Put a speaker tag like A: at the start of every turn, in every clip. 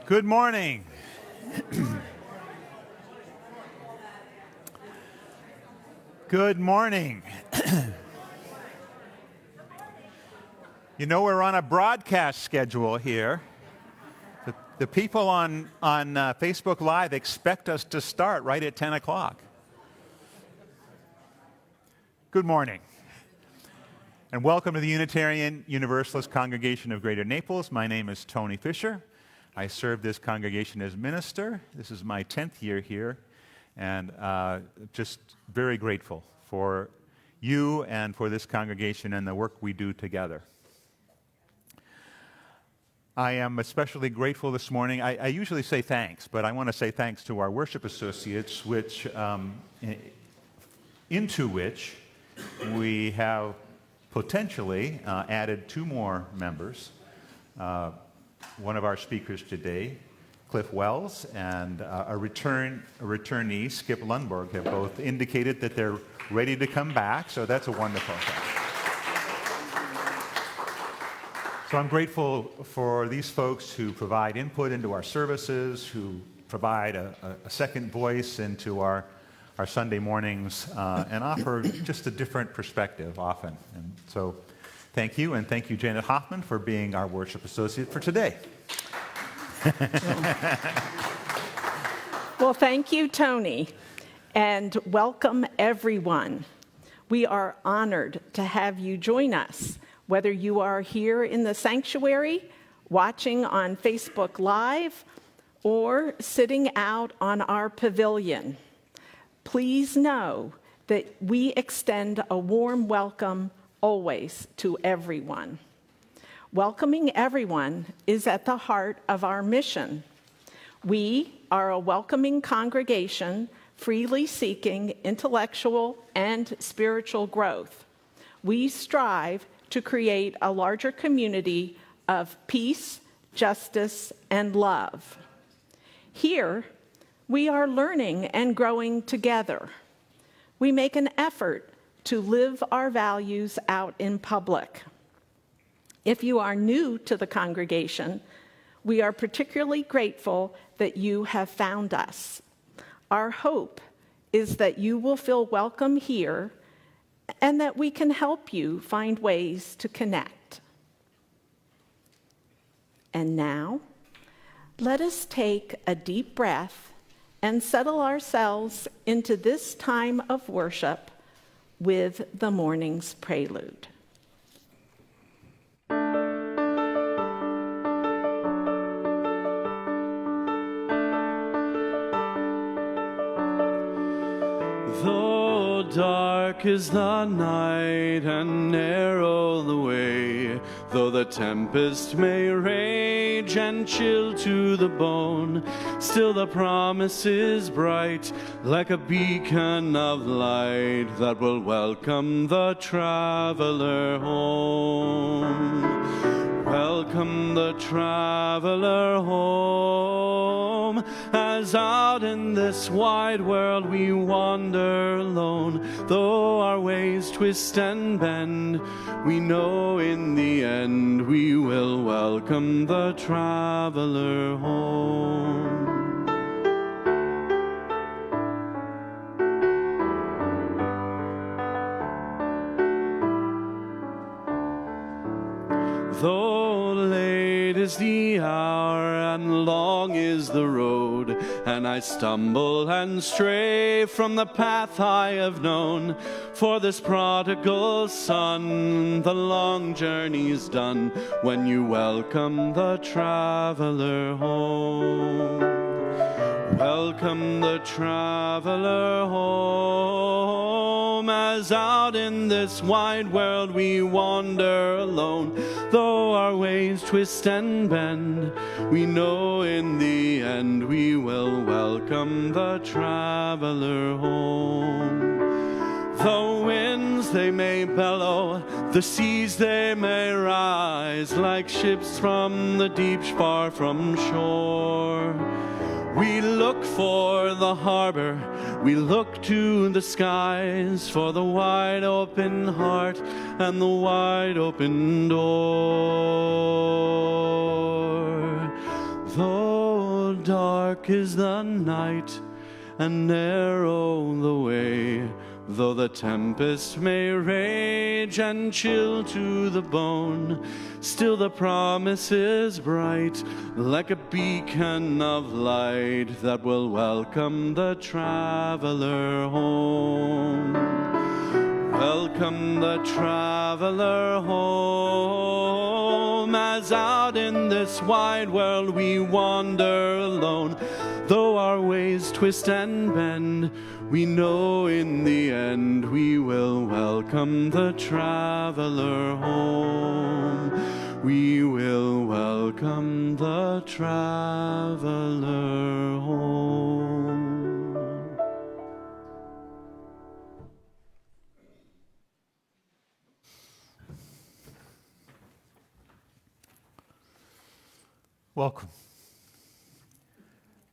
A: Good morning. Good morning. You know, we're on a broadcast schedule here. The people on Facebook Live expect us to start right at 10 o'clock. Good morning. And welcome to the Unitarian Universalist Congregation of Greater Naples. My name is Tony Fisher. I serve this congregation as minister. This is my 10th year here, and just very grateful for you and for this congregation and the work we do together. I am especially grateful this morning. I usually say thanks, but I want to say thanks to our worship associates, into which we have potentially added 2 more members. One of our speakers today, Cliff Wells, and a returnee, Skip Lundborg, have both indicated that they're ready to come back, so that's a wonderful thing. So I'm grateful for these folks who provide input into our services, who provide a second voice into our Sunday mornings, and offer just a different perspective often. And so thank you, and thank you, Janet Hoffman, for being our worship associate for today.
B: Well, thank you, Tony, and welcome everyone. We are honored to have you join us, whether you are here in the sanctuary, watching on Facebook Live, or sitting out on our pavilion. Please know that we extend a warm welcome always to everyone. Welcoming everyone is at the heart of our mission. We are a welcoming congregation, freely seeking intellectual and spiritual growth. We strive to create a larger community of peace, justice, and love. Here, we are learning and growing together. We make an effort to live our values out in public. If you are new to the congregation, we are particularly grateful that you have found us. Our hope is that you will feel welcome here and that we can help you find ways to connect. And now, let us take a deep breath and settle ourselves into this time of worship with the morning's prelude.
C: Though dark is the night and narrow the way, though the tempest may rage and chill to the bone, still the promise is bright, like a beacon of light that will welcome the traveler home. Welcome the traveler home, as out in this wide world we wander alone. Though our ways twist and bend, we know in the end we will welcome the traveler home. Though late is the hour and long is the road, and I stumble and stray from the path I have known, for this prodigal son, the long journey's done when you welcome the traveler home. Welcome the traveler home, as out in this wide world we wander alone. Though our ways twist and bend, we know in the end we will welcome the traveler home. The winds they may bellow, the seas they may rise, like ships from the deep far from shore. We look for the harbor, we look to the skies, for the wide open heart and the wide open door. Though dark is the night, and narrow the way, though the tempest may rage and chill to the bone, still the promise is bright, like a beacon of light that will welcome the traveler home. Welcome the traveler home, as out in this wide world we wander alone. Though our ways twist and bend, we know in the end we will welcome the traveler home. We will welcome the traveler home.
A: Welcome.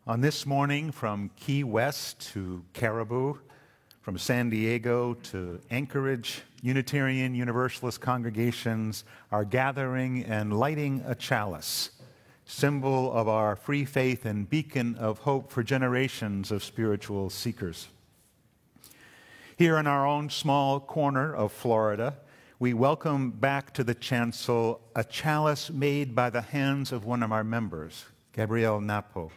A: On this morning, from Key West to Caribou, from San Diego to Anchorage, Unitarian Universalist congregations are gathering and lighting a chalice, symbol of our free faith and beacon of hope for generations of spiritual seekers. Here in our own small corner of Florida, we welcome back to the chancel a chalice made by the hands of one of our members, Gabrielle Napo.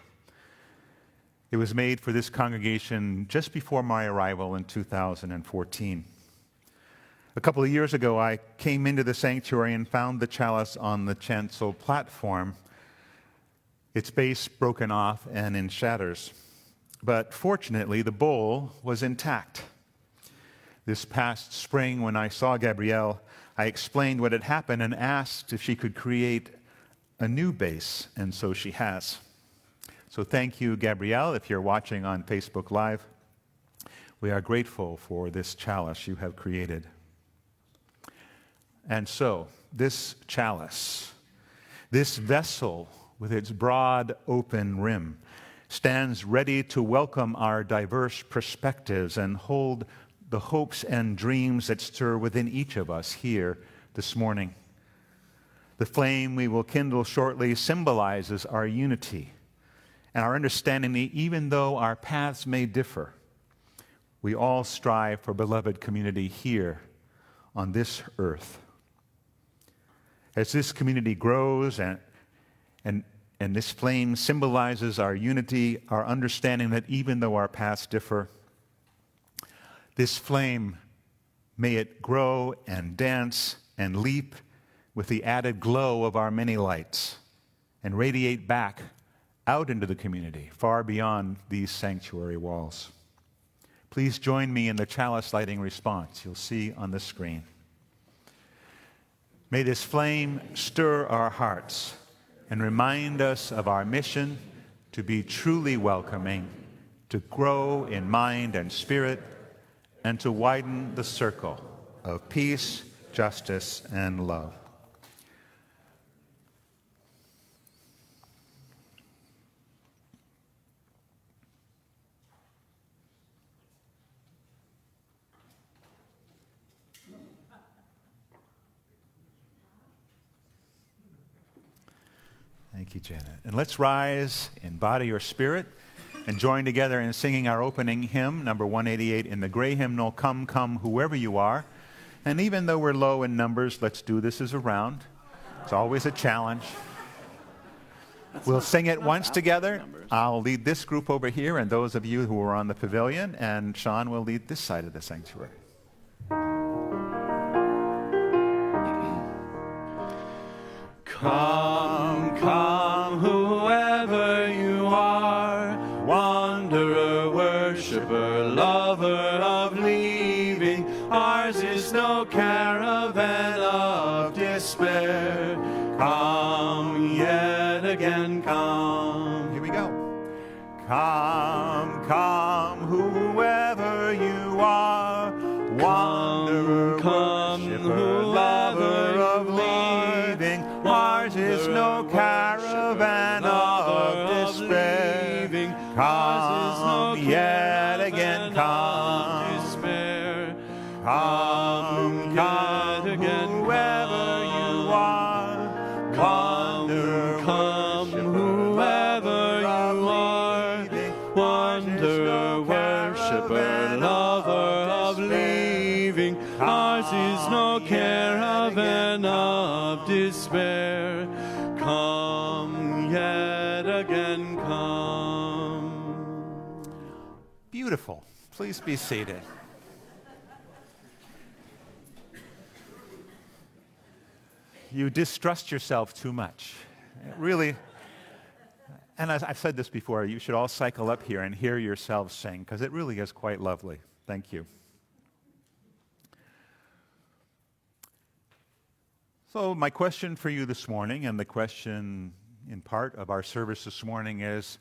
A: It was made for this congregation just before my arrival in 2014. A couple of years ago, I came into the sanctuary and found the chalice on the chancel platform, its base broken off and in shatters. But fortunately, the bowl was intact. This past spring, when I saw Gabrielle, I explained what had happened and asked if she could create a new base, and so she has. So thank you, Gabrielle, if you're watching on Facebook Live. We are grateful for this chalice you have created. And so, this chalice, this vessel with its broad open rim, stands ready to welcome our diverse perspectives and hold the hopes and dreams that stir within each of us here this morning. The flame we will kindle shortly symbolizes our unity and our understanding that even though our paths may differ, we all strive for beloved community here on this earth. As this community grows and this flame symbolizes our unity, our understanding that even though our paths differ, this flame, may it grow and dance and leap with the added glow of our many lights and radiate back out into the community, far beyond these sanctuary walls. Please join me in the chalice lighting response you'll see on the screen. May this flame stir our hearts and remind us of our mission to be truly welcoming, to grow in mind and spirit, and to widen the circle of peace, justice, and love. Thank you, Janet. And let's rise in body or spirit and join together in singing our opening hymn, number 188 in the gray hymnal, Come, Come, Whoever You Are. And even though we're low in numbers, let's do this as a round. It's always a challenge. We'll sing it once together. I'll lead this group over here, and those of you who are on the pavilion, and Sean will lead this side of the sanctuary.
C: Come, come, whoever you are, wanderer, worshiper, lover of leaving. Ours is no caravan of despair. Come, yet again come.
A: Here we go. Come, come, whoever you are, wanderer, worshiper, lover of leaving. Ours is no caravan of despair. Come, yet again come. Come, come, whoever you are,
C: Come, come, whoever you are, wonder worshipper, lover of leaving. Ours is no caravan of despair. Come yet again, come.
A: Beautiful. Please be seated. You distrust yourself too much. Really, and as I've said this before, you should all cycle up here and hear yourselves sing, because it really is quite lovely. Thank you. So my question for you this morning, and the question in part of our service this morning, is,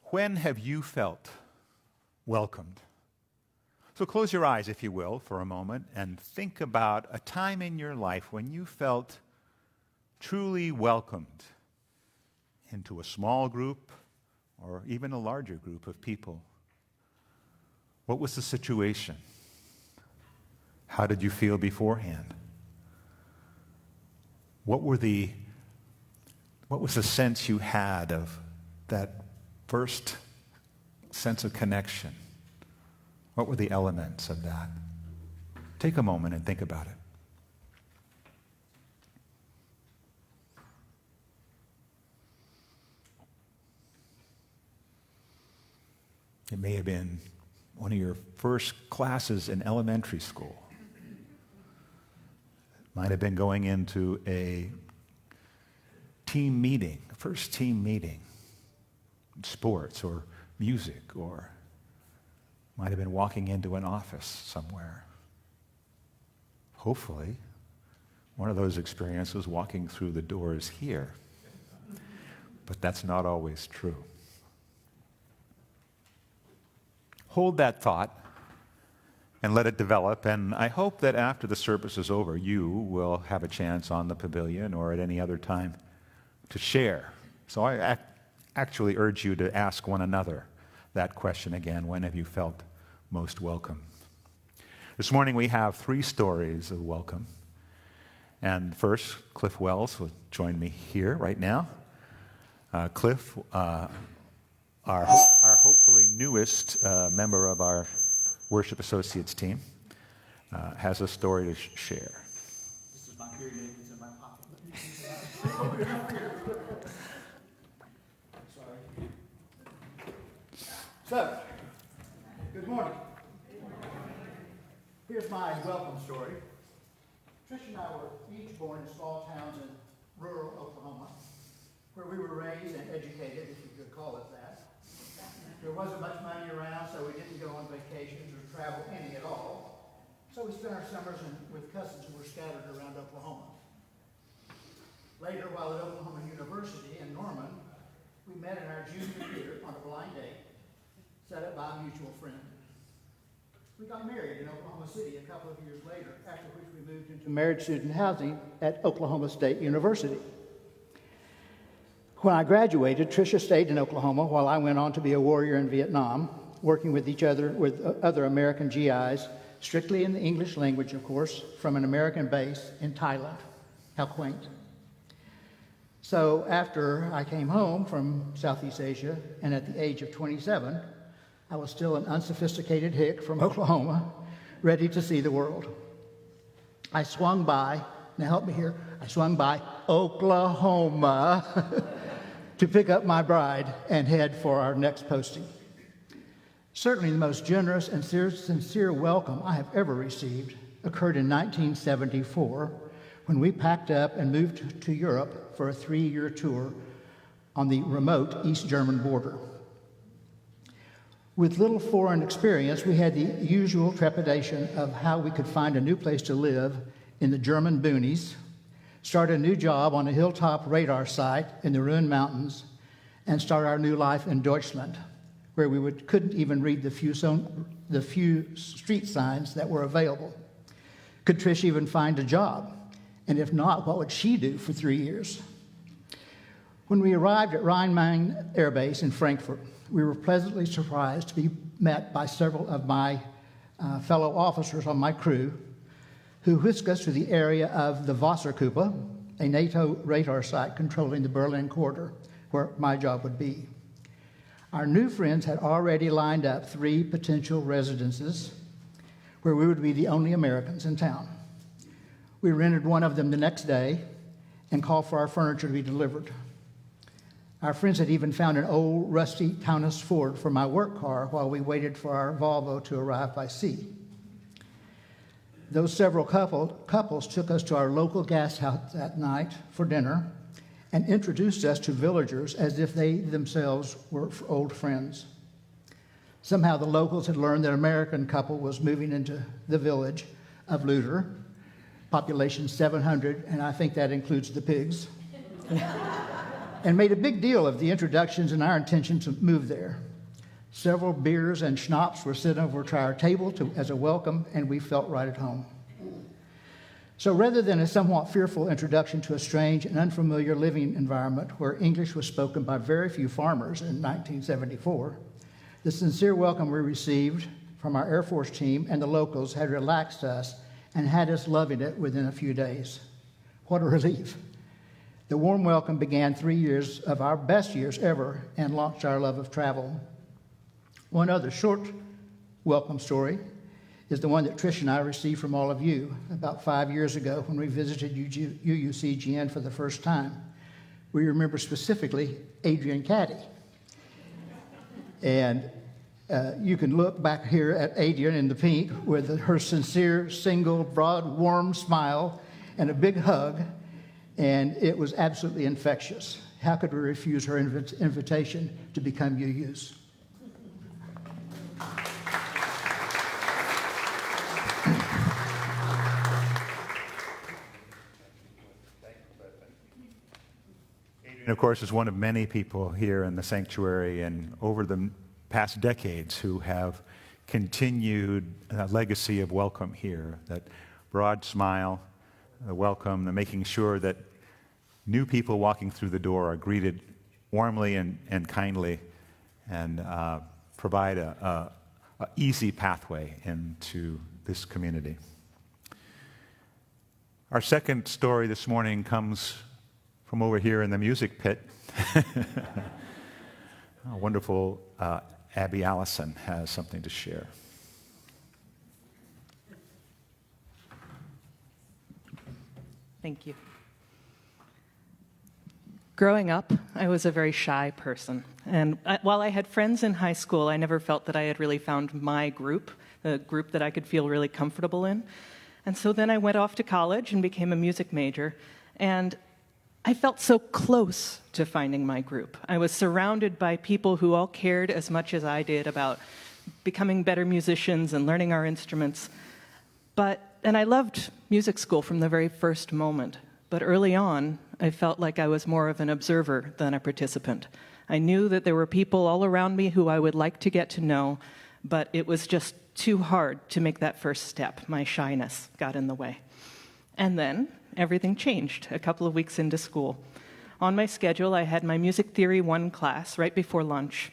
A: when have you felt welcomed? So close your eyes, if you will, for a moment, and think about a time in your life when you felt truly welcomed into a small group or even a larger group of people. What was the situation? How did you feel beforehand? What was the sense you had of that first sense of connection? What were the elements of that? Take a moment and think about it. It may have been one of your first classes in elementary school. It might have been going into a team meeting, a first team meeting, sports or music, or might have been walking into an office somewhere. Hopefully, one of those experiences walking through the doors here. But that's not always true. Hold that thought and let it develop, and I hope that after the service is over, you will have a chance on the pavilion or at any other time to share. So I actually urge you to ask one another that question again: when have you felt most welcome? This morning we have 3 stories of welcome. And first, Cliff Wells will join me here right now. Cliff, our hopefully newest member of our Worship Associates team, has a story to share.
D: This is my hearing aid. It's in my pocket. Sorry. So, good morning. Here's my welcome story. Trish and I were each born in small towns in rural Oklahoma, where we were raised and educated, if you could call it that. There wasn't much money around, so we didn't go on vacations or travel any at all. So we spent our summers with cousins who were scattered around Oklahoma. Later, while at Oklahoma University in Norman, we met in our junior year on a blind date, set up by a mutual friend. We got married in Oklahoma City a couple of years later, after which we moved into married student housing at Oklahoma State University. When I graduated, Tricia stayed in Oklahoma while I went on to be a warrior in Vietnam, working with other American GIs, strictly in the English language, of course, from an American base in Thailand. How quaint. So after I came home from Southeast Asia, and at the age of 27, I was still an unsophisticated hick from Oklahoma, ready to see the world. I swung by, now help me here, I swung by Oklahoma to pick up my bride and head for our next posting. Certainly the most generous and sincere welcome I have ever received occurred in 1974, when we packed up and moved to Europe for a 3-year tour on the remote East German border. With little foreign experience, we had the usual trepidation of how we could find a new place to live in the German boonies, start a new job on a hilltop radar site in the Rhön Mountains, and start our new life in Deutschland, where we couldn't even read the few street signs that were available. Could Trish even find a job? And if not, what would she do for 3 years? When we arrived at Rhein-Main Air Base in Frankfurt, we were pleasantly surprised to be met by several of my fellow officers on my crew, who whisked us to the area of the Wasserkuppe, a NATO radar site controlling the Berlin corridor, where my job would be. Our new friends had already lined up 3 potential residences where we would be the only Americans in town. We rented one of them the next day and called for our furniture to be delivered. Our friends had even found an old, rusty Taunus Ford for my work car while we waited for our Volvo to arrive by sea. Those several couples took us to our local gas house that night for dinner and introduced us to villagers as if they themselves were old friends. Somehow the locals had learned that an American couple was moving into the village of Luther, population 700, and I think that includes the pigs, and made a big deal of the introductions and our intention to move there. Several beers and schnapps were sent over to our table as a welcome, and we felt right at home. So rather than a somewhat fearful introduction to a strange and unfamiliar living environment where English was spoken by very few farmers in 1974, the sincere welcome we received from our Air Force team and the locals had relaxed us and had us loving it within a few days. What a relief. The warm welcome began 3 years of our best years ever and launched our love of travel. One other short welcome story is the one that Trish and I received from all of you about 5 years ago when we visited UUCGN for the first time. We remember specifically Adrian Caddy. And you can look back here at Adrian in the pink with her sincere, single, broad, warm smile and a big hug, and it was absolutely infectious. How could we refuse her invitation to become UUs?
A: And of course, is one of many people here in the sanctuary and over the past decades who have continued a legacy of welcome here, that broad smile, the welcome, the making sure that new people walking through the door are greeted warmly and kindly and provide a easy pathway into this community. Our second story this morning comes from over here in the music pit. Wonderful Abby Allison has something to share.
E: Thank you. Growing up, I was a very shy person. And while I had friends in high school, I never felt that I had really found my group, the group that I could feel really comfortable in. And so then I went off to college and became a music major. And I felt so close to finding my group. I was surrounded by people who all cared as much as I did about becoming better musicians and learning our instruments. And I loved music school from the very first moment. But early on, I felt like I was more of an observer than a participant. I knew that there were people all around me who I would like to get to know, but it was just too hard to make that first step. My shyness got in the way. And then everything changed a couple of weeks into school. On my schedule, I had my Music Theory 1 class right before lunch.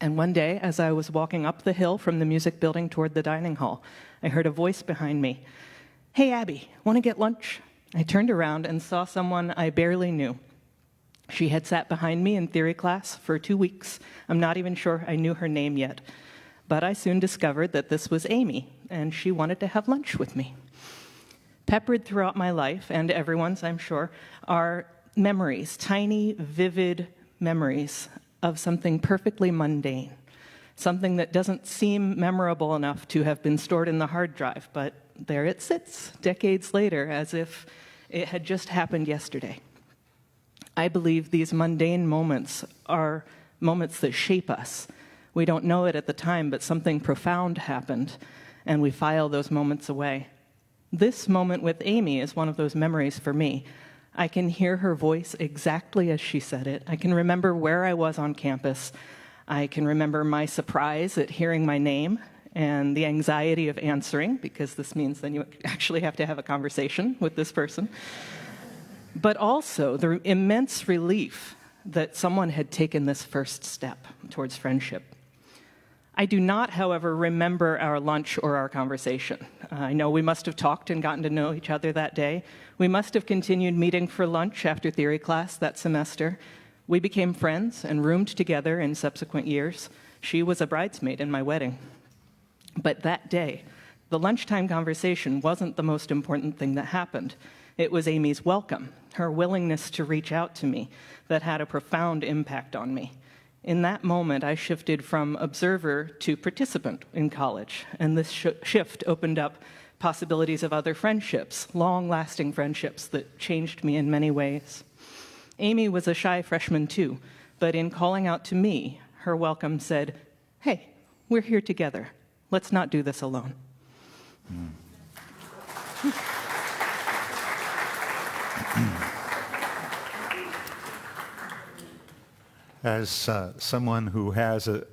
E: And one day, as I was walking up the hill from the music building toward the dining hall, I heard a voice behind me. "Hey, Abby, want to get lunch?" I turned around and saw someone I barely knew. She had sat behind me in theory class for 2 weeks. I'm not even sure I knew her name yet. But I soon discovered that this was Amy, and she wanted to have lunch with me. Peppered throughout my life, and everyone's, I'm sure, are memories, tiny, vivid memories of something perfectly mundane, something that doesn't seem memorable enough to have been stored in the hard drive, but there it sits, decades later, as if it had just happened yesterday. I believe these mundane moments are moments that shape us. We don't know it at the time, but something profound happened, and we file those moments away. This moment with Amy is one of those memories for me. I can hear her voice exactly as she said it. I can remember where I was on campus. I can remember my surprise at hearing my name and the anxiety of answering, because this means then you actually have to have a conversation with this person. But also the immense relief that someone had taken this first step towards friendship. I do not, however, remember our lunch or our conversation. I know we must have talked and gotten to know each other that day. We must have continued meeting for lunch after theory class that semester, We became friends and roomed together in subsequent years. She was a bridesmaid in my wedding. But that day, the lunchtime conversation wasn't the most important thing that happened. It was Amy's welcome, her willingness to reach out to me, that had a profound impact on me. In that moment, I shifted from observer to participant in college, and this shift opened up possibilities of other friendships, long-lasting friendships that changed me in many ways. Amy was a shy freshman too, but in calling out to me, her welcome said, "Hey, we're here together. Let's not do this alone."
A: As someone who has a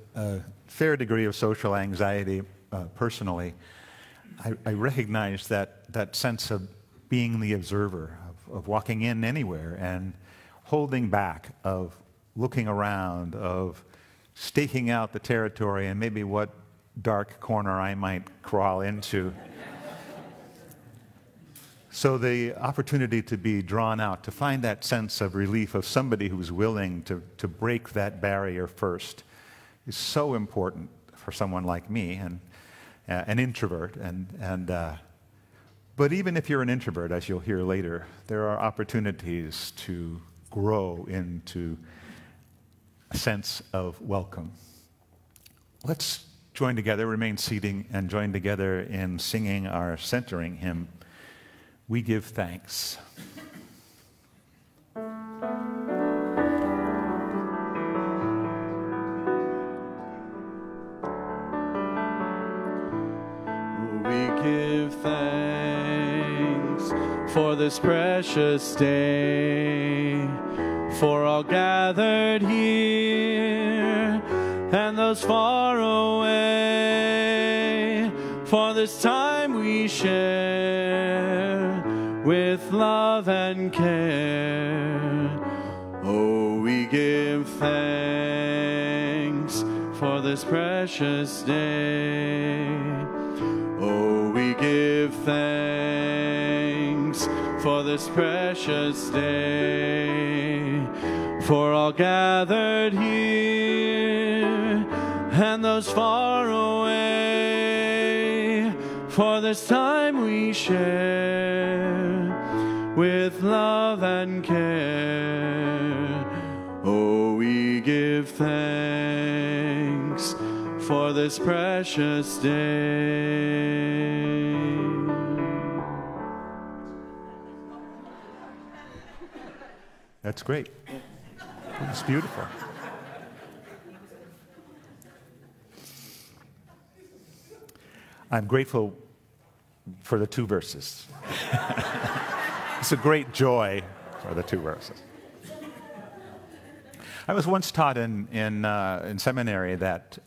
A: fair degree of social anxiety personally, I recognize that sense of being the observer, of walking in anywhere and holding back, of looking around, of staking out the territory and maybe what dark corner I might crawl into. So the opportunity to be drawn out, to find that sense of relief of somebody who's willing to break that barrier first, is so important for someone like me, and an introvert. But even if you're an introvert, as you'll hear later, there are opportunities to grow into a sense of welcome. Let's join together, remain seating, and join together in singing our centering hymn, "We Give Thanks."
C: We give thanks for this precious day, for all gathered here and those far away, for this time we share with love and care. Oh, we give thanks for this precious day. Oh, we give thanks for this precious day, for all gathered here and those far away, for this time we share with love and care. Oh, we give thanks for this precious day.
A: That's great. It's beautiful. I'm grateful for the two verses. It's a great joy for the two verses. I was once taught in seminary that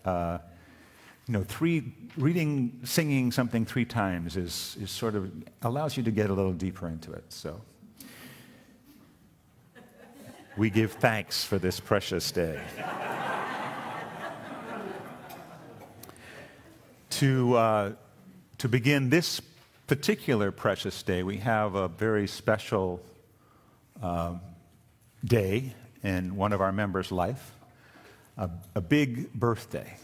A: reading, singing something 3 times is sort of allows you to get a little deeper into it. So we give thanks for this precious day. To begin this particular precious day, we have a very special day in one of our members' life, a big birthday.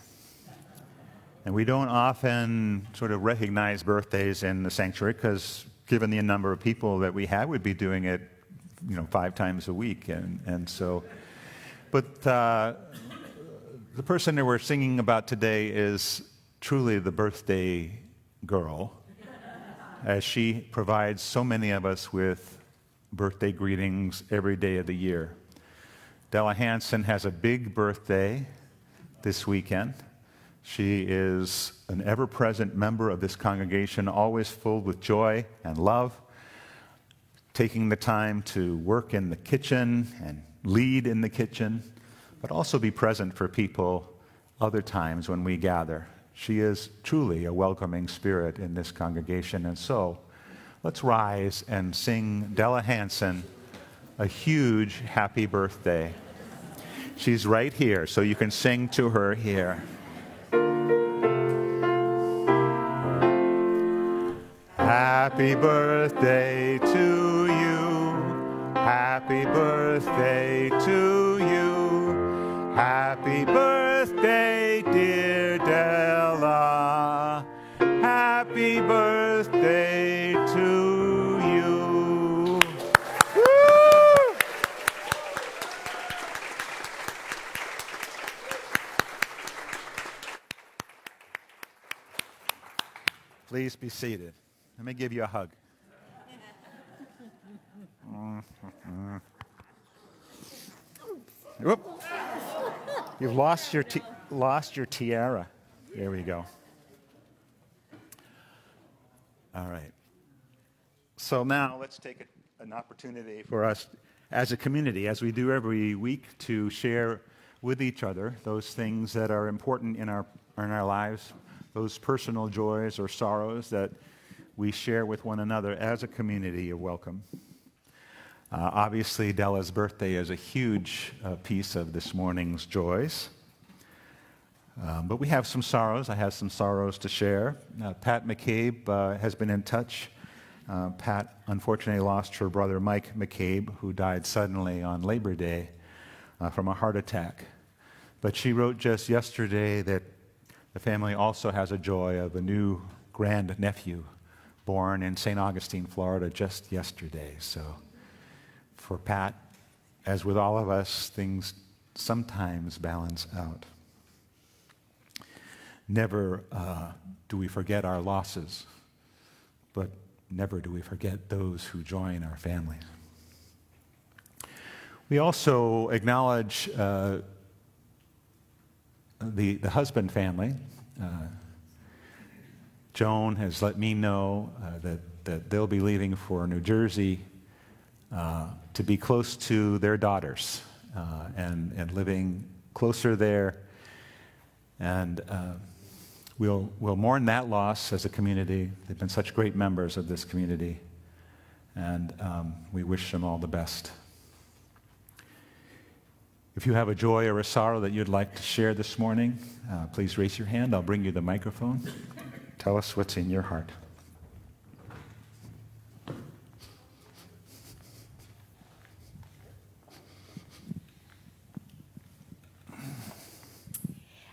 A: And we don't often sort of recognize birthdays in the sanctuary because given the number of people that we have, we'd be doing it 5 times a week. But the person that we're singing about today is truly the birthday girl, as she provides so many of us with birthday greetings every day of the year. Della Hansen has a big birthday this weekend. She is an ever-present member of this congregation, always filled with joy and love, taking the time to work in the kitchen and lead in the kitchen, but also be present for people other times when we gather. She is truly a welcoming spirit in this congregation. And so let's rise and sing Della Hansen a huge happy birthday. She's right here, so you can sing to her here. Happy birthday to you. Happy birthday to you. Happy birthday, dear Della. Happy birthday to you. Woo! Please be seated. Let me give you a hug. Whoop. You've lost your tiara. There we go. All right. So now let's take an opportunity for us as a community, as we do every week, to share with each other those things that are important in our lives, those personal joys or sorrows that we share with one another as a community of welcome. Obviously, Della's birthday is a huge piece of this morning's joys. But we have some sorrows. I have some sorrows to share. Pat McCabe has been in touch. Pat unfortunately lost her brother Mike McCabe, who died suddenly on Labor Day from a heart attack. But she wrote just yesterday that the family also has a joy of a new grandnephew born in St. Augustine, Florida, just yesterday. So for Pat, as with all of us, things sometimes balance out. Never do we forget our losses, but never do we forget those who join our families. We also acknowledge the husband family. Joan has let me know that they'll be leaving for New Jersey to be close to their daughters and living closer there. And we'll mourn that loss as a community. They've been such great members of this community, and we wish them all the best. If you have a joy or a sorrow that you'd like to share this morning, please raise your hand. I'll bring you the microphone. Tell us what's in your heart.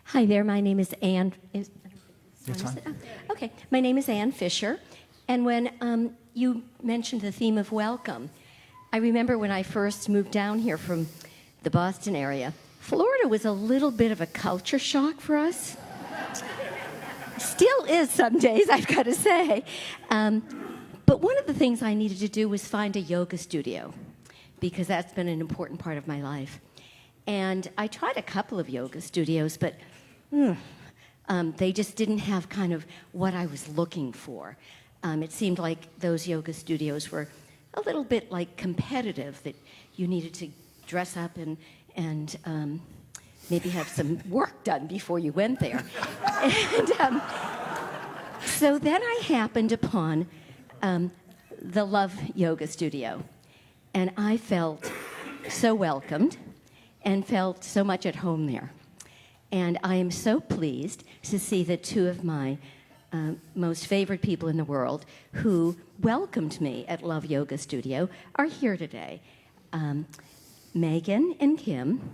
F: Hi there, my name is Ann.
A: It's on.
F: Okay, my name is Ann Fisher, and when you mentioned the theme of welcome, I remember when I first moved down here from the Boston area, Florida was a little bit of a culture shock for us. Still is some days, I've got to say. But one of the things I needed to do was find a yoga studio, because that's been an important part of my life. And I tried a couple of yoga studios, but they just didn't have kind of what I was looking for. It seemed like those yoga studios were a little bit like competitive, that you needed to dress up and maybe have some work done before you went there. And so then I happened upon the Love Yoga Studio, and I felt so welcomed and felt so much at home there. And I am so pleased to see that two of my most favorite people in the world who welcomed me at Love Yoga Studio are here today. Megan and Kim,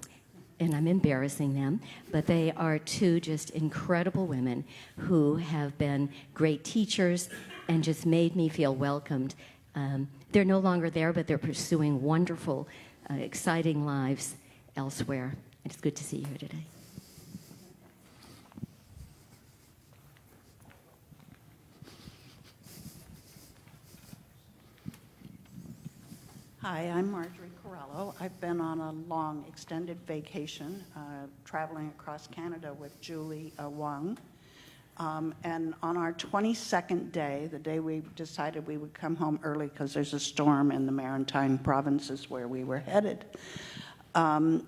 F: and I'm embarrassing them, but they are two just incredible women who have been great teachers and just made me feel welcomed. They're no longer there, but they're pursuing wonderful, exciting lives elsewhere. It's good to see you here today.
G: Hi, I'm Marjorie Corello. I've been on a long, extended vacation, traveling across Canada with Julie Wang. And on our 22nd day, the day we decided we would come home early because there's a storm in the Maritime provinces where we were headed,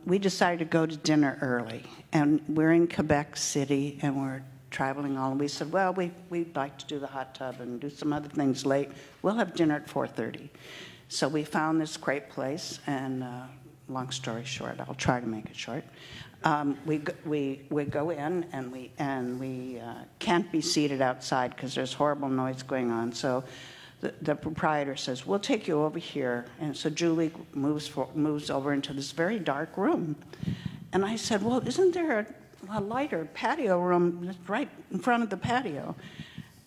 G: we decided to go to dinner early. And we're in Quebec City, and we're traveling all. And we said, well, we'd like to do the hot tub and do some other things late. We'll have dinner at 4:30. So we found this great place, and long story short, I'll try to make it short. We go in, and we can't be seated outside because there's horrible noise going on. So the proprietor says, "We'll take you over here." And so Julie moves over into this very dark room, And I said, well, isn't there a lighter patio room that's right in front of the patio?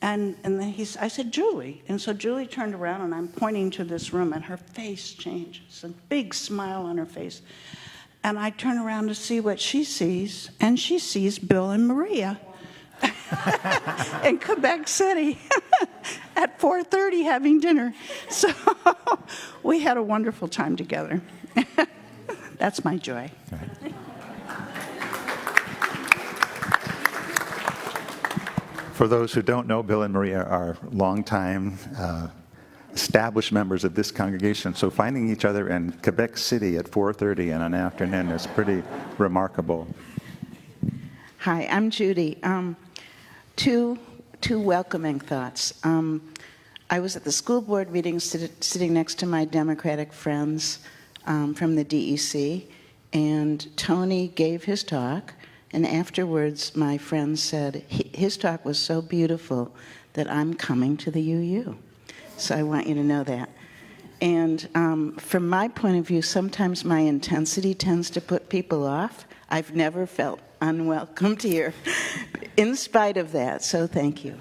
G: And then I said, Julie. And so Julie turned around, and I'm pointing to this room, and her face changes, a big smile on her face. And I turn around to see what she sees, and she sees Bill and Maria in Quebec City at 4:30 having dinner. So we had a wonderful time together. That's my joy.
A: For those who don't know, Bill and Maria are longtime established members of this congregation, so finding each other in Quebec City at 4:30 in an afternoon is pretty remarkable.
H: Hi, I'm Judy. Two welcoming thoughts. I was at the school board meeting sitting next to my Democratic friends from the DEC, and Tony gave his talk, and afterwards my friend said, his talk was so beautiful that I'm coming to the UU. So I want you to know that. And from my point of view, sometimes my intensity tends to put people off. I've never felt unwelcomed here in spite of that, so thank you.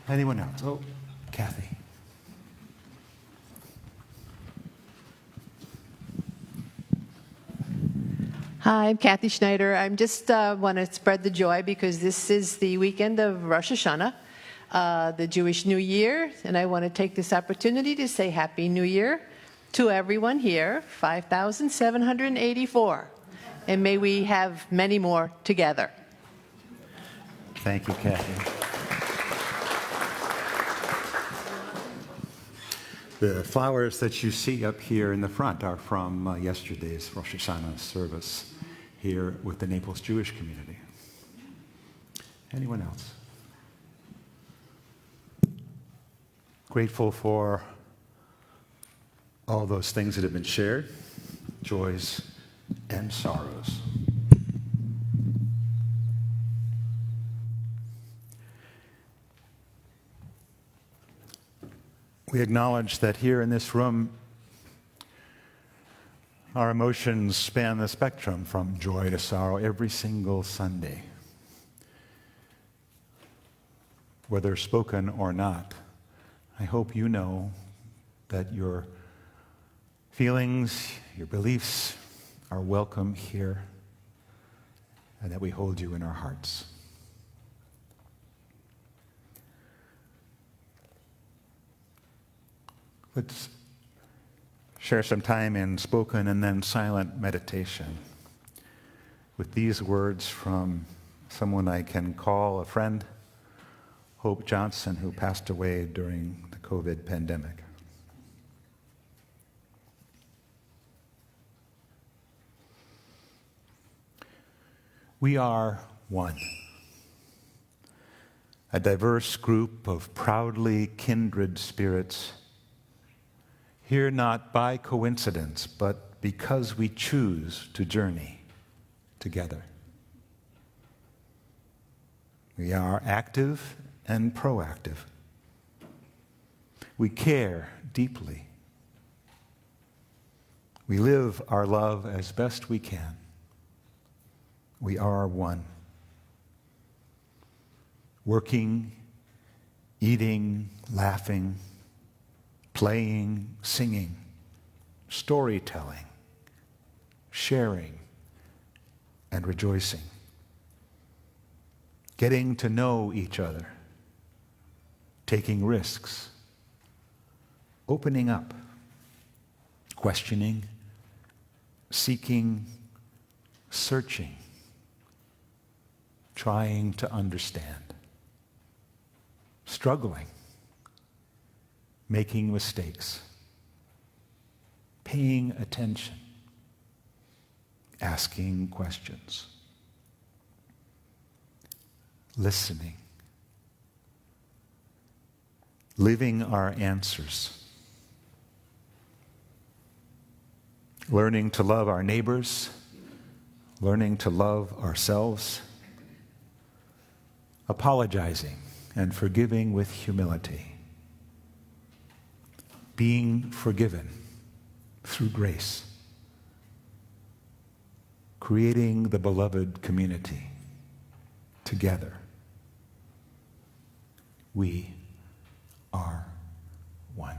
A: Anyone else? Oh, Kathy.
I: Hi, I'm Kathy Schneider. I just want to spread the joy because this is the weekend of Rosh Hashanah, the Jewish New Year, and I want to take this opportunity to say Happy New Year to everyone here, 5,784, and may we have many more together.
A: Thank you, Kathy. The flowers that you see up here in the front are from yesterday's Rosh Hashanah service here with the Naples Jewish community. Anyone else? Grateful for all those things that have been shared, joys and sorrows. We acknowledge that here in this room, our emotions span the spectrum from joy to sorrow every single Sunday. Whether spoken or not, I hope you know that your feelings, your beliefs are welcome here, and that we hold you in our hearts. Let's share some time in spoken and then silent meditation with these words from someone I can call a friend, Hope Johnson, who passed away during the COVID pandemic. We are one, a diverse group of proudly kindred spirits, here not by coincidence, but because we choose to journey together. We are active and proactive. We care deeply. We live our love as best we can. We are one. Working, eating, laughing, playing, singing, storytelling, sharing, and rejoicing. Getting to know each other, taking risks, opening up, questioning, seeking, searching, trying to understand, struggling, making mistakes, paying attention, asking questions, listening, living our answers, learning to love our neighbors, learning to love ourselves, apologizing and forgiving with humility, being forgiven through grace, creating the beloved community together. We are one.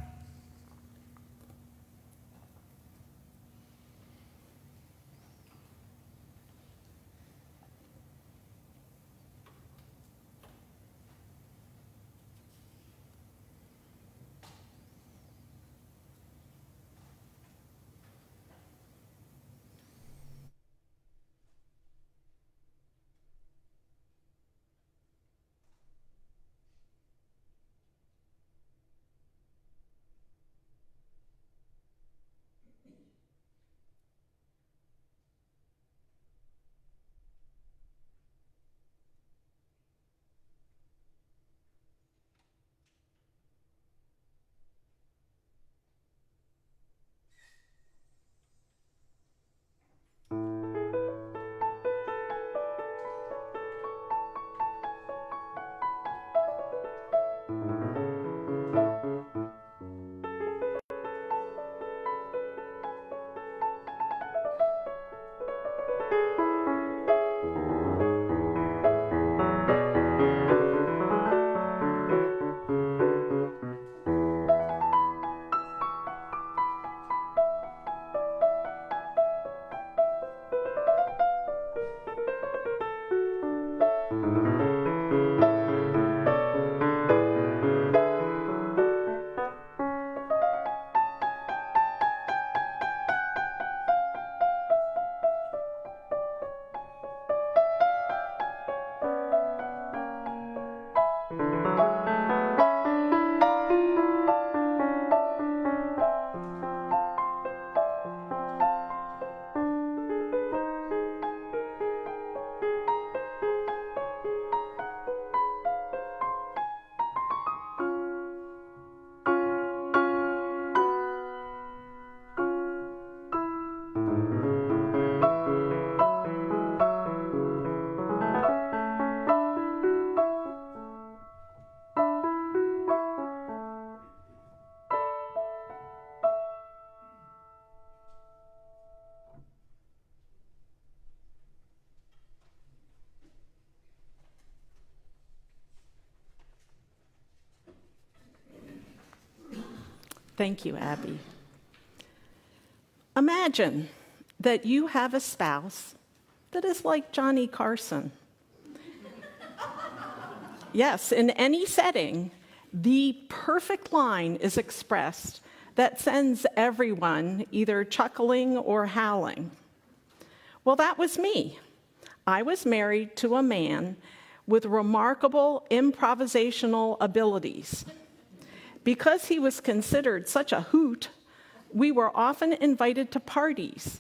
B: Thank you, Abby. Imagine that you have a spouse that is like Johnny Carson. Yes, in any setting, the perfect line is expressed that sends everyone either chuckling or howling. Well, that was me. I was married to a man with remarkable improvisational abilities. Because he was considered such a hoot, we were often invited to parties,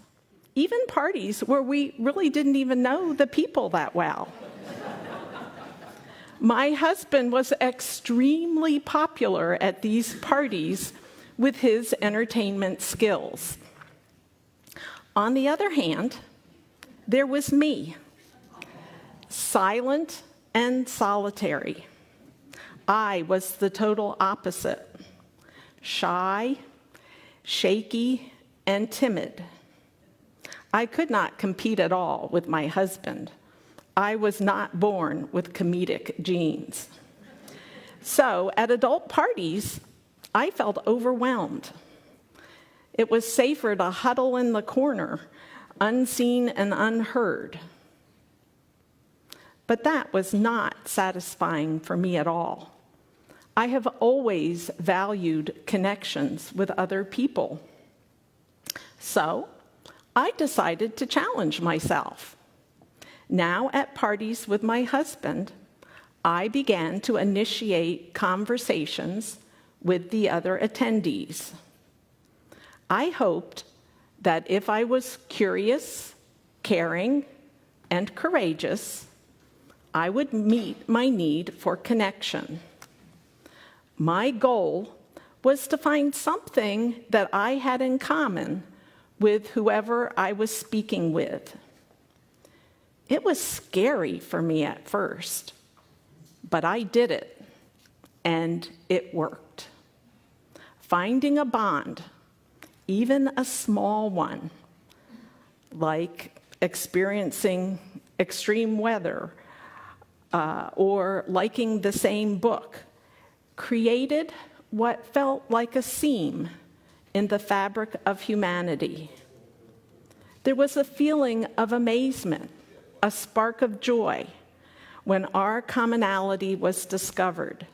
B: even parties where we really didn't even know the people that well. My husband was extremely popular at these parties with his entertainment skills. On the other hand, there was me, silent and solitary. I was the total opposite, shy, shaky, and timid. I could not compete at all with my husband. I was not born with comedic genes. So at adult parties, I felt overwhelmed. It was safer to huddle in the corner, unseen and unheard. But that was not satisfying for me at all. I have always valued connections with other people. So I decided to challenge myself. Now at parties with my husband, I began to initiate conversations with the other attendees. I hoped that if I was curious, caring, and courageous, I would meet my need for connection. My goal was to find something that I had in common with whoever I was speaking with. It was scary for me at first, but I did it, and it worked. finding a bond, even a small one, like experiencing extreme weather or liking the same book, created what felt like a seam in the fabric of humanity. There was a feeling of amazement, a spark of joy, when our commonality was discovered.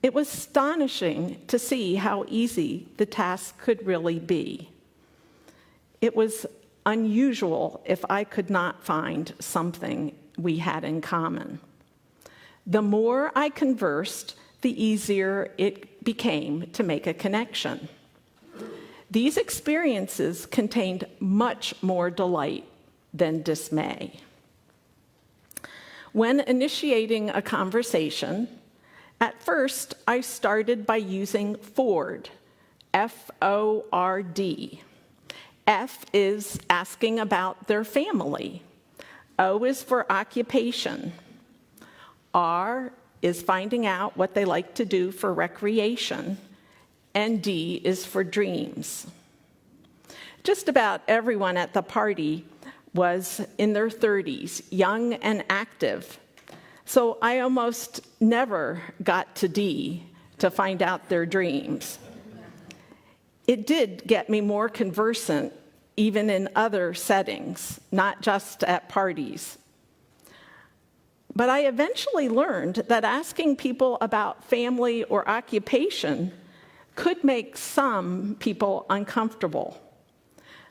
B: It was astonishing to see how easy the task could really be. It was unusual if I could not find something we had in common. The more I conversed, the easier it became to make a connection. These experiences contained much more delight than dismay. When initiating a conversation, at first I started by using FORD, F-O-R-D. F is asking about their family. O is for occupation. R is finding out what they like to do for recreation. And D is for dreams. Just about everyone at the party was in their 30s, young and active. So I almost never got to D, to find out their dreams. It did get me more conversant, even in other settings, not just at parties. But I eventually learned that asking people about family or occupation could make some people uncomfortable.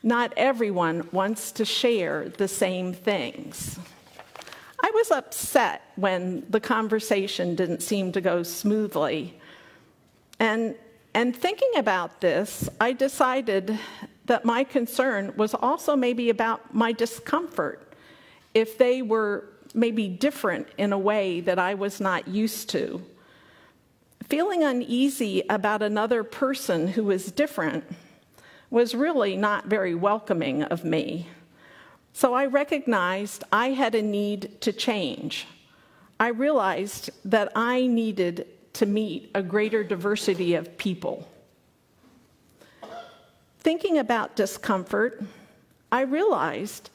B: Not everyone wants to share the same things. I was upset when the conversation didn't seem to go smoothly. And thinking about this, I decided that my concern was also maybe about my discomfort if they were maybe different in a way that I was not used to. Feeling uneasy about another person who was different was really not very welcoming of me. So I recognized I had a need to change. I realized that I needed to meet a greater diversity of people. Thinking about discomfort, I realized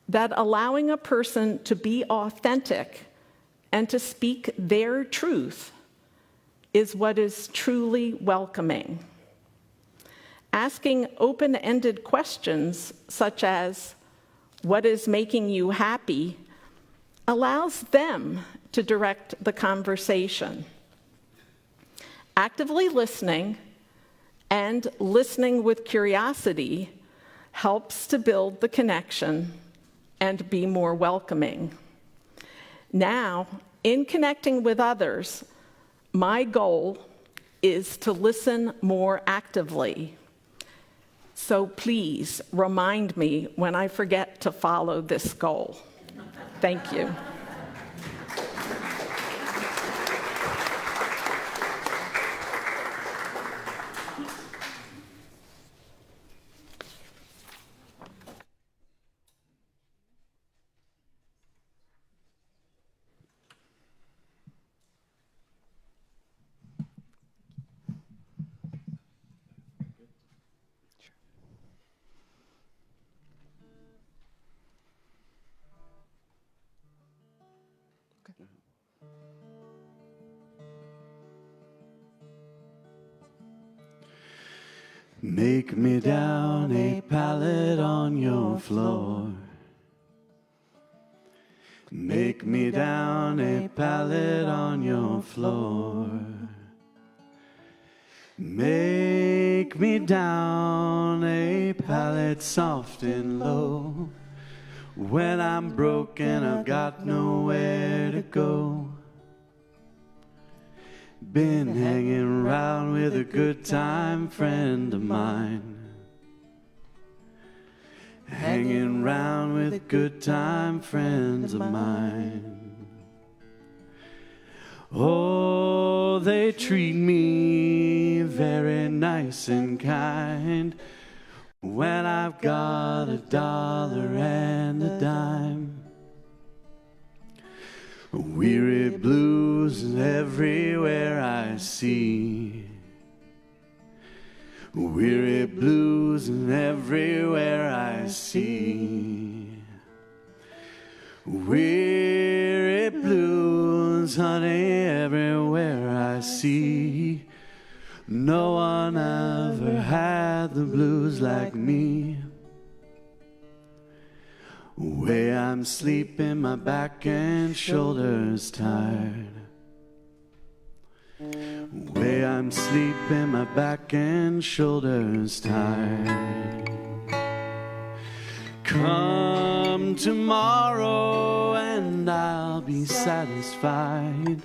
B: that allowing a person to be authentic and to speak their truth is what is truly welcoming. Asking open-ended questions such as, "What is making you happy?" allows them to direct the conversation. Actively listening and listening with curiosity helps to build the connection and be more welcoming. Now, in connecting with others, my goal is to listen more actively. So please remind me when I forget to follow this goal. Thank you.
C: Make me down a pallet on your floor. Make me down a pallet on your floor. Make me down a pallet soft and low. When I'm broken, I've got nowhere to go. Been hanging around with a good time friend of mine. Hanging around with good time friends of mine. Oh, they treat me very nice and kind. When I've got $1 and a dime. Weary blues everywhere I see. Weary blues and everywhere I see. Weary blues, honey, everywhere I see. No one ever had the blues like me. Way I'm sleeping, my back and shoulders tired. Way I'm sleeping, my back and shoulders tired. Come tomorrow and I'll be satisfied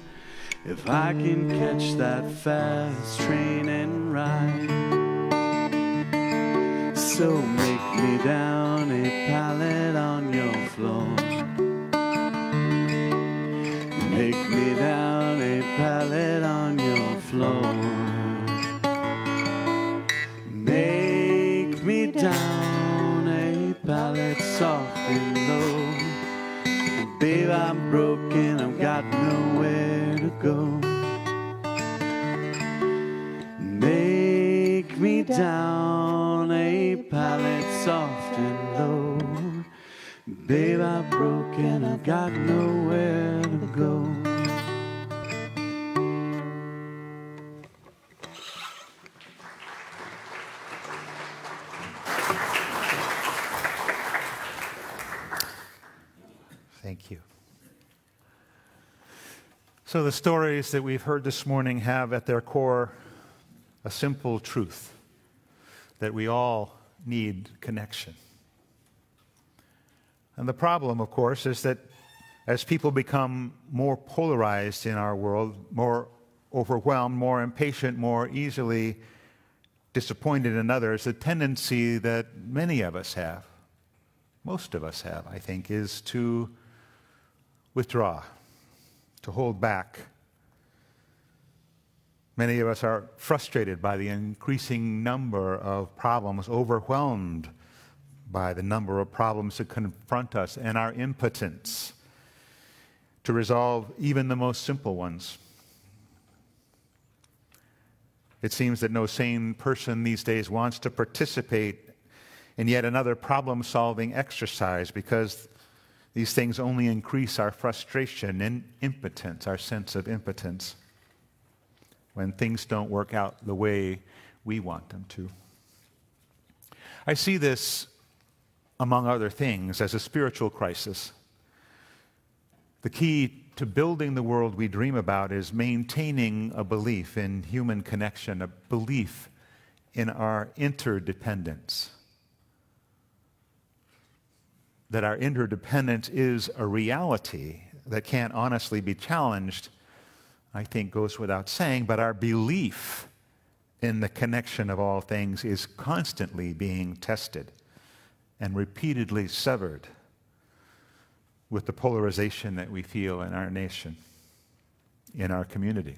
C: if I can catch that fast train and ride. So make me down a pallet on your floor. Make me down a pallet on your floor. Make me down a pallet soft and low. Babe, I'm broken, I've got nowhere to go. Make me down a pallet soft and low. Babe, I'm broken, I've got nowhere to go.
A: Thank you. So the stories that we've heard this morning have at their core a simple truth, that we all need connection. And the problem, of course, is that as people become more polarized in our world, more overwhelmed, more impatient, more easily disappointed in others, the tendency that many of us have, most of us have, I think, is to withdraw, to hold back. Many of us are frustrated by the increasing number of problems, overwhelmed by the number of problems that confront us, and our impotence to resolve even the most simple ones. It seems that no sane person these days wants to participate in yet another problem-solving exercise, because these things only increase our frustration and impotence, our sense of impotence, when things don't work out the way we want them to. I see this, among other things, as a spiritual crisis. The key to building the world we dream about is maintaining a belief in human connection, a belief in our interdependence. That our interdependence is a reality that can't honestly be challenged, I think goes without saying, but our belief in the connection of all things is constantly being tested and repeatedly severed with the polarization that we feel in our nation, in our community.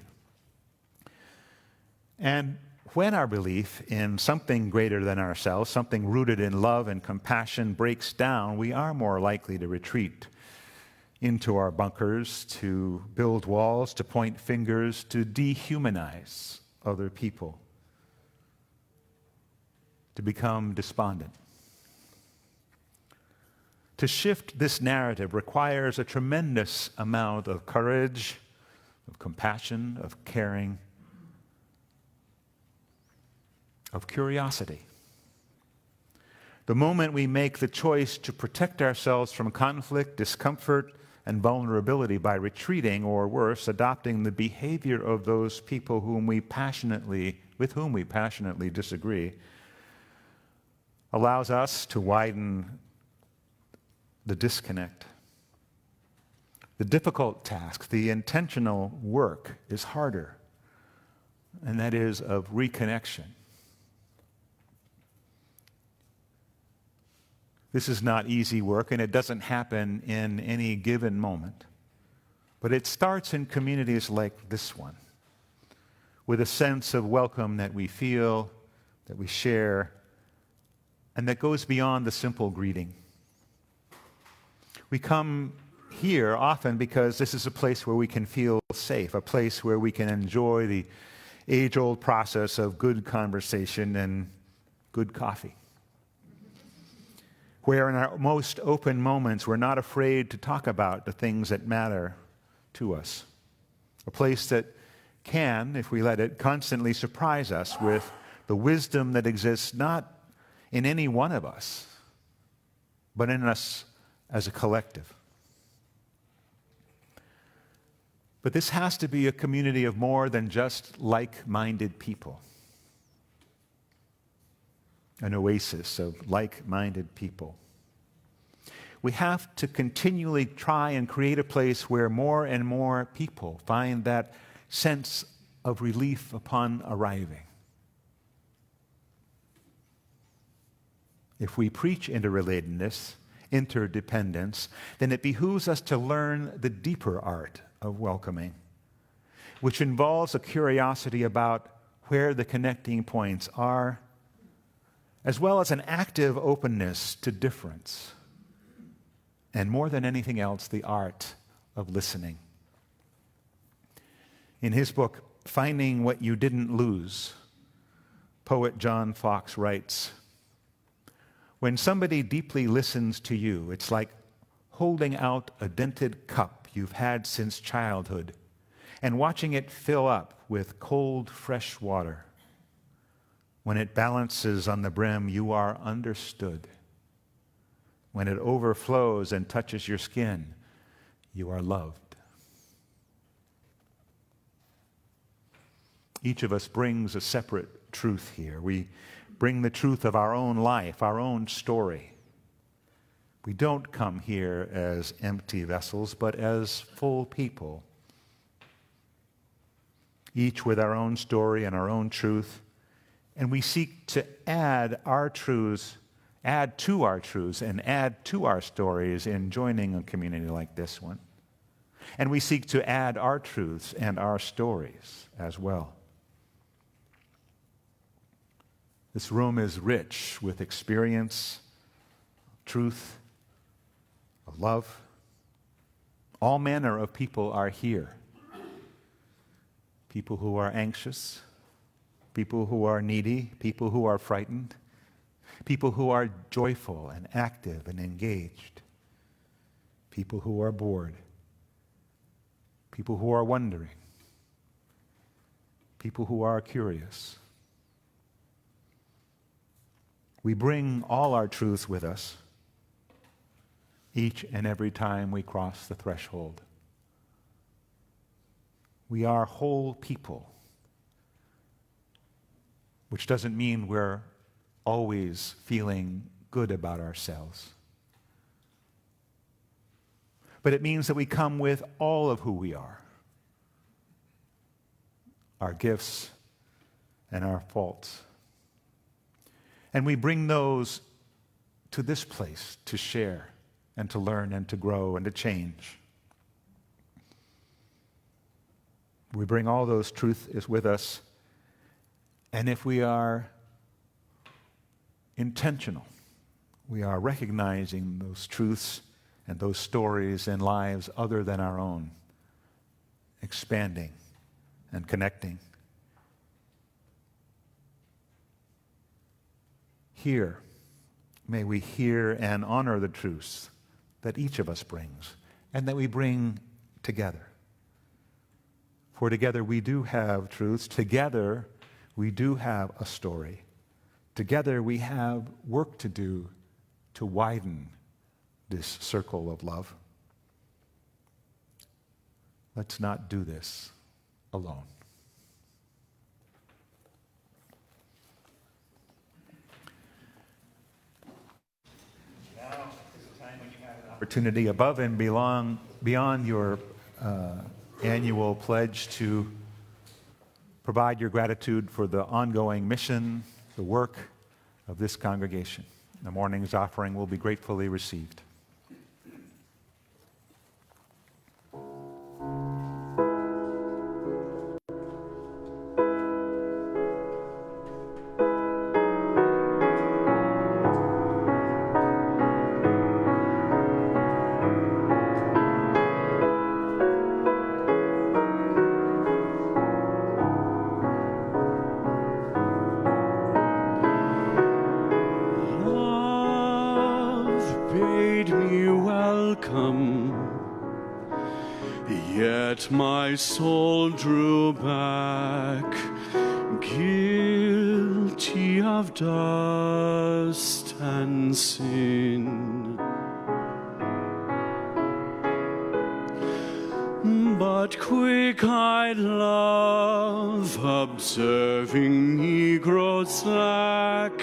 A: And when our belief in something greater than ourselves, something rooted in love and compassion, breaks down, we are more likely to retreat into our bunkers, to build walls, to point fingers, to dehumanize other people, to become despondent. To shift this narrative requires a tremendous amount of courage, of compassion, of caring, of curiosity. The moment we make the choice to protect ourselves from conflict, discomfort, and vulnerability by retreating, or worse, adopting the behavior of those people with whom we passionately disagree, allows us to widen the disconnect. The difficult task, the intentional work, is harder, and that is of reconnection. This is not easy work, and it doesn't happen in any given moment. But it starts in communities like this one, with a sense of welcome that we feel, that we share, and that goes beyond the simple greeting. We come here often because this is a place where we can feel safe, a place where we can enjoy the age-old process of good conversation and good coffee, where in our most open moments we're not afraid to talk about the things that matter to us. A place that can, if we let it, constantly surprise us with the wisdom that exists not in any one of us, but in us as a collective. But this has to be a community of more than just like-minded people. An oasis of like-minded people. We have to continually try and create a place where more and more people find that sense of relief upon arriving. If we preach interrelatedness, interdependence, then it behooves us to learn the deeper art of welcoming, which involves a curiosity about where the connecting points are, as well as an active openness to difference, and more than anything else, the art of listening. In his book, Finding What You Didn't Lose, poet John Fox writes, "When somebody deeply listens to you, it's like holding out a dented cup you've had since childhood and watching it fill up with cold, fresh water. When it balances on the brim, you are understood. When it overflows and touches your skin, you are loved." Each of us brings a separate truth here. We bring the truth of our own life, our own story. We don't come here as empty vessels, but as full people, each with our own story and our own truth, and we seek to add our truths, add to our truths, and add to our stories in joining a community like this one. And we seek to add our truths and our stories as well. This room is rich with experience, truth, of love. All manner of people are here. People who are anxious, people who are needy, people who are frightened, people who are joyful and active and engaged, people who are bored, people who are wondering, people who are curious. We bring all our truths with us each and every time we cross the threshold. We are whole people, which doesn't mean we're always feeling good about ourselves. But it means that we come with all of who we are, our gifts and our faults. And we bring those to this place to share and to learn and to grow and to change. We bring all those truths with us, and if we are intentional, we are recognizing those truths and those stories in lives other than our own, expanding and connecting. Here, may we hear and honor the truths that each of us brings and that we bring together. For together we do have truths. Together we do have a story. Together we have work to do to widen this circle of love. Let's not do this alone. Now is the time when you have an opportunity above and beyond your annual pledge to provide your gratitude for the ongoing mission, the work of this congregation. The morning's offering will be gratefully received.
C: made me welcome, yet my soul drew back, guilty of dust and sin. But quick-eyed love, observing me grow slack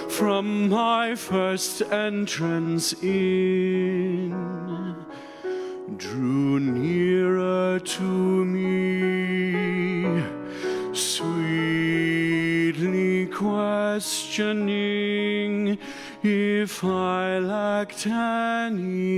C: from my first entrance in, drew nearer to me, sweetly questioning if I lacked anything.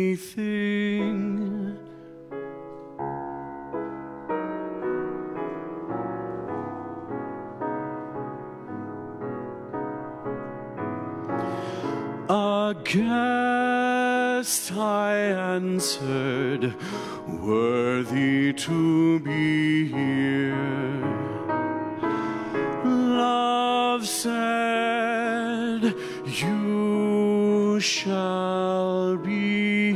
C: A guest, I answered, worthy to be here. Love said, you shall be.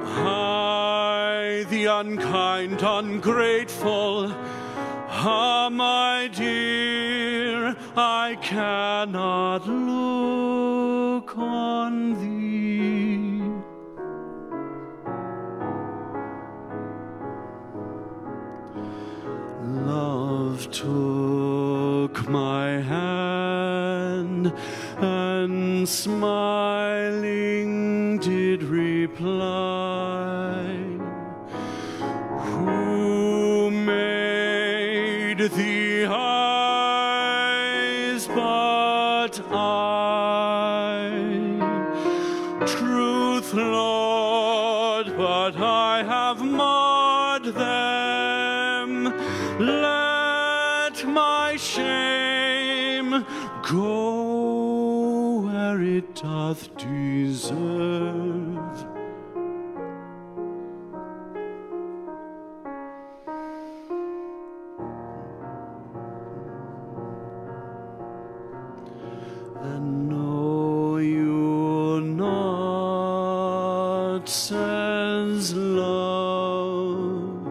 C: I, the unkind, ungrateful, ah, my dear, I cannot look on thee. Love took my hand and smiling did reply, who made the eyes but I? Truth, Lord, but I have marred them. Let my shame go where it doth deserve. And know you not, says love,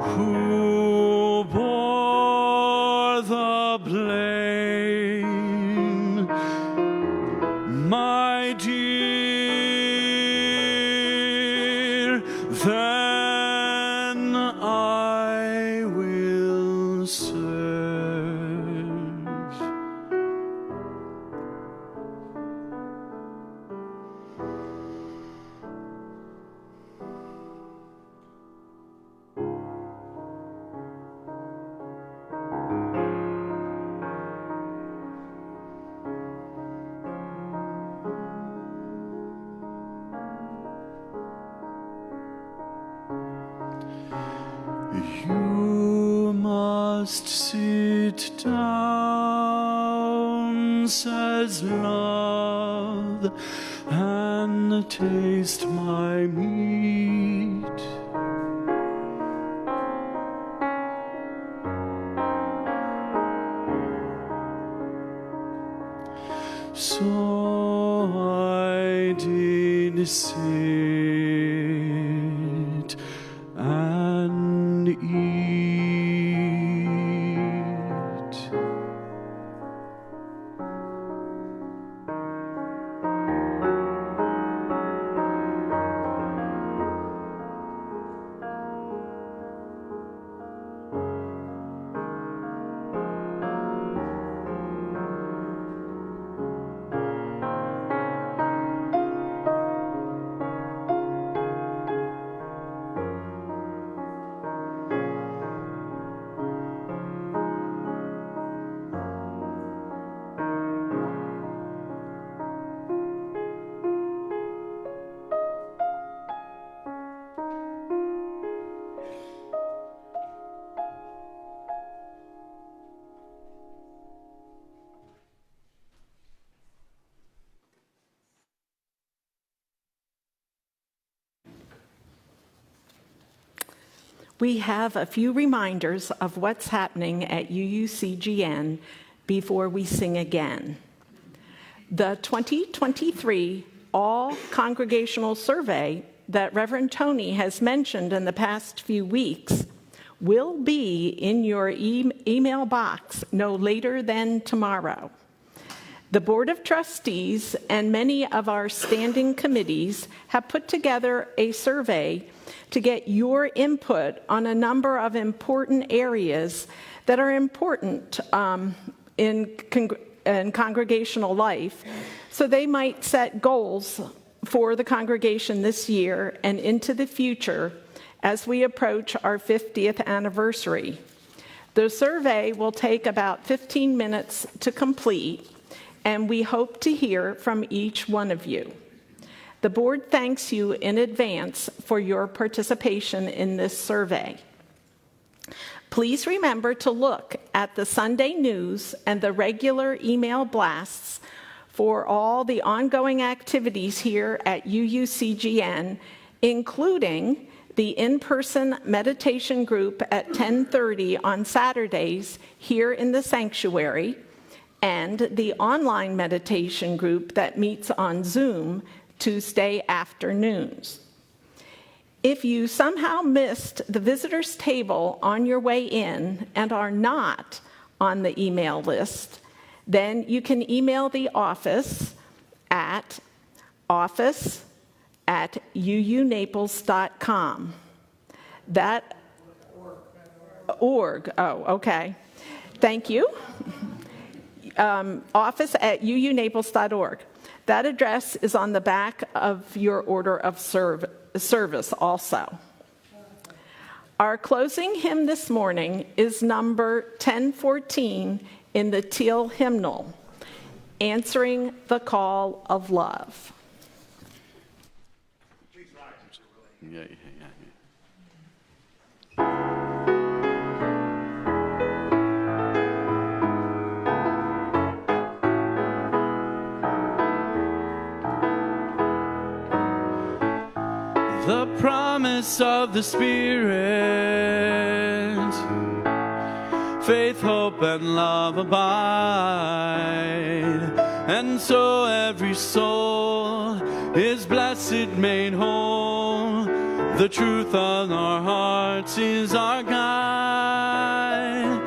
C: who bore the blame, my dear, then I will serve. You must sit down, says love, and taste my meat. So I did sit and eat.
B: We have a few reminders of what's happening at UUCGN before we sing again. The 2023 All-Congregational Survey that Reverend Tony has mentioned in the past few weeks will be in your email box no later than tomorrow. The Board of Trustees and many of our standing committees have put together a survey to get your input on a number of important areas that are important in congregational life, so they might set goals for the congregation this year and into the future as we approach our 50th anniversary. The survey will take about 15 minutes to complete, and we hope to hear from each one of you. The board thanks you in advance for your participation in this survey. Please remember to look at the Sunday news and the regular email blasts for all the ongoing activities here at UUCGN, including the in-person meditation group at 10:30 on Saturdays here in the sanctuary, and the online meditation group that meets on Zoom Tuesday afternoons. If you somehow missed the visitors table on your way in and are not on the email list, then you can email the office at office@uunaples.com. That org. Oh, okay. Thank you. Office@uunaples.org. That address is on the back of your order of service also. Our closing hymn this morning is number 1014 in the Teal hymnal, Answering the Call of Love.
C: Please rise. Yeah. The promise of the Spirit, faith, hope, and love abide, and so every soul is blessed, made whole. The truth on our hearts is our guide.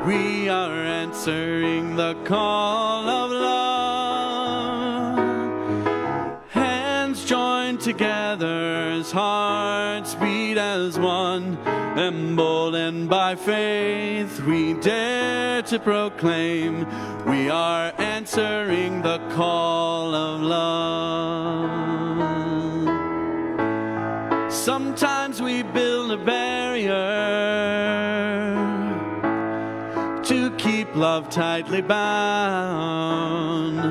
C: We are answering the call of love. Hands joined together, hearts beat as one, emboldened by faith, we dare to proclaim we are answering the call of love. Sometimes we build a barrier to keep love tightly bound,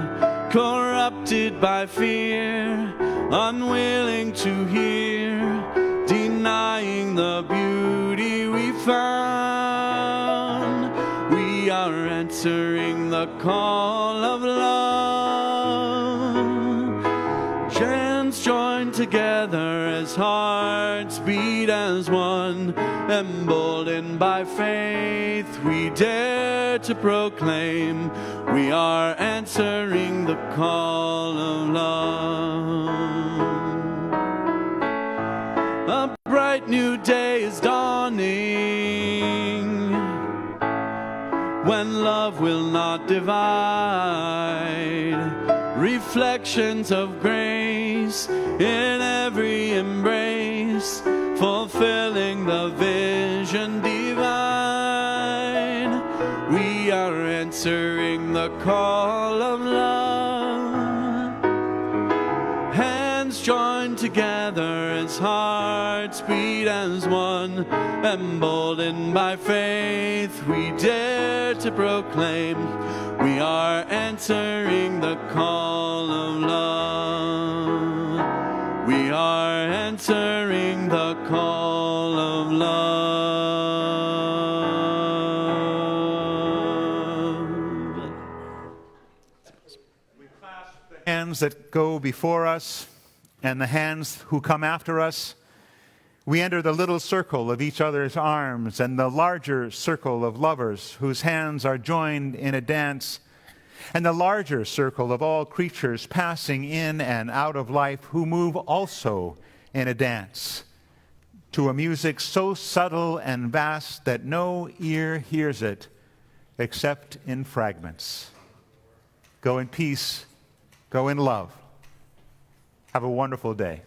C: corrupted by fear, unwilling to hear, denying the beauty we found. We are answering the call of love. Hands joined together as hearts beat as one, emboldened by faith, we dare to proclaim we are answering the call of love. A bright new day is dawning, when love will not divide. Reflections of grace in every embrace, fulfilling the vision divine. We are answering the call of love. Hands joined together as hearts beat as one, emboldened by faith, we dare to proclaim we are answering the call of love. We are answering the call of love.
A: We clasp the hands that go before us and the hands who come after us. We enter the little circle of each other's arms and the larger circle of lovers whose hands are joined in a dance, and the larger circle of all creatures passing in and out of life who move also in a dance to a music so subtle and vast that no ear hears it except in fragments. Go in peace. Go in love. Have a wonderful day.